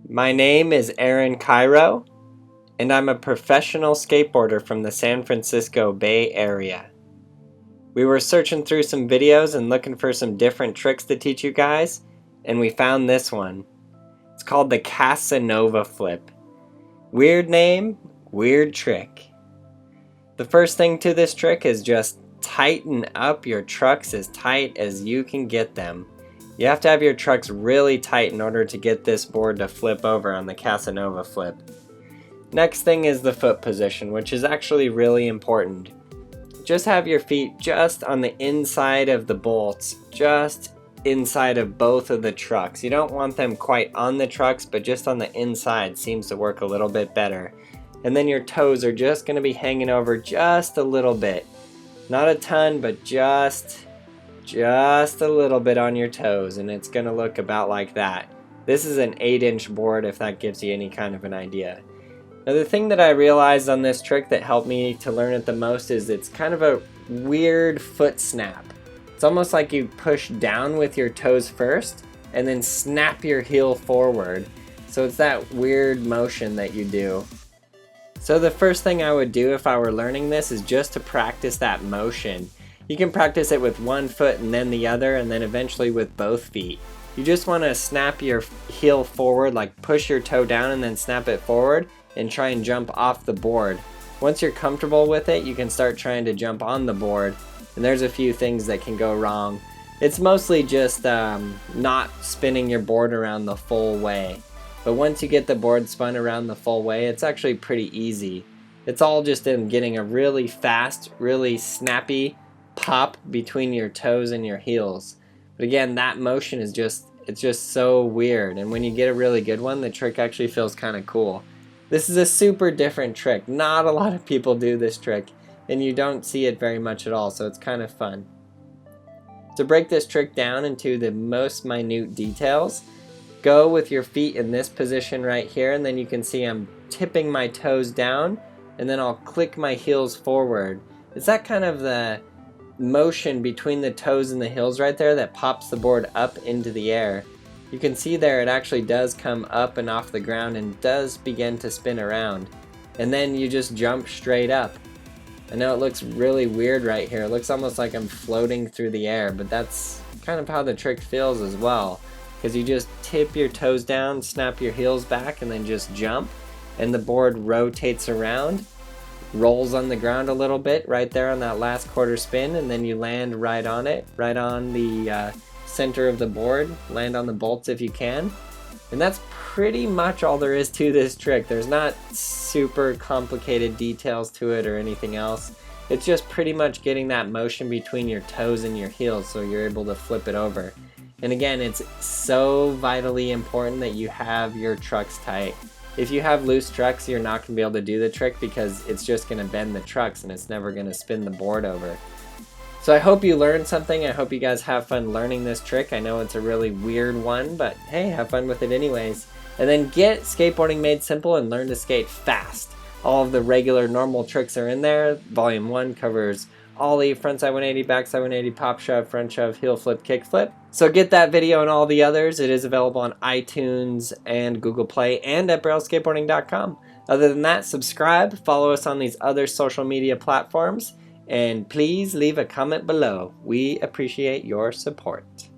My name is Aaron Kyro, and I'm a professional skateboarder from the San Francisco Bay Area. We were searching through some videos and looking for some different tricks to teach you guys, and we found this one. It's called the Casanova flip. Weird name, weird trick. The first thing to this trick is just tighten up your trucks as tight as you can get them. You have to have your trucks really tight in order to get this board to flip over on the Casanova flip. Next thing is the foot position, which is actually really important. Just have your feet just on the inside of the bolts, just inside of both of the trucks. You don't want them quite on the trucks, but just on the inside seems to work a little bit better. And then your toes are just going to be hanging over just a little bit. Not a ton, but just a little bit on your toes, and it's going to look about like that. This is an 8-inch board, if that gives you any kind of an idea. Now, the thing that I realized on this trick that helped me to learn it the most is it's kind of a weird foot snap. It's almost like you push down with your toes first and then snap your heel forward. So it's that weird motion that you do. So the first thing I would do if I were learning this is just to practice that motion. You can practice it with one foot and then the other, and then eventually with both feet. You just want to snap your heel forward, like push your toe down and then snap it forward and try and jump off the board. Once you're comfortable with it, you can start trying to jump on the board, and there's a few things that can go wrong. It's mostly just not spinning your board around the full way. But once you get the board spun around the full way, it's actually pretty easy. It's all just in getting a really fast, really snappy pop between your toes and your heels. But again, that motion is it's just so weird, and when you get a really good one, the trick actually feels kind of cool. This is a super different trick. Not a lot of people do this trick, and you don't see it very much at all, so it's kind of fun. To break this trick down into the most minute details, go with your feet in this position right here, and then you can see I'm tipping my toes down, and then I'll click my heels forward. It's that kind of the motion between the toes and the heels right there that pops the board up into the air. You can see there it actually does come up and off the ground and does begin to spin around. And then you just jump straight up. I know it looks really weird right here. It looks almost like I'm floating through the air, but that's kind of how the trick feels as well. Because you just tip your toes down, snap your heels back, and then just jump. And the board rotates around, rolls on the ground a little bit right there on that last quarter spin, and then you land right on it, right on the center of the board. Land on the bolts if you can. And that's pretty much all there is to this trick. There's not super complicated details to it or anything else. It's just pretty much getting that motion between your toes and your heels so you're able to flip it over. And again, it's so vitally important that you have your trucks tight. If you have loose trucks, you're not going to be able to do the trick because it's just going to bend the trucks and it's never going to spin the board over. So I hope you learned something. I hope you guys have fun learning this trick. I know it's a really weird one, but hey, have fun with it anyways. And then get skateboarding made simple and learn to skate fast. All of the regular normal tricks are in there. Volume 1 covers ollie, frontside 180, backside 180, pop shove, front shove, heel flip, kick flip. So get that video and all the others. It is available on iTunes and Google Play and at barrelskateboarding.com. Other than that, subscribe, follow us on these other social media platforms, and please leave a comment below. We appreciate your support.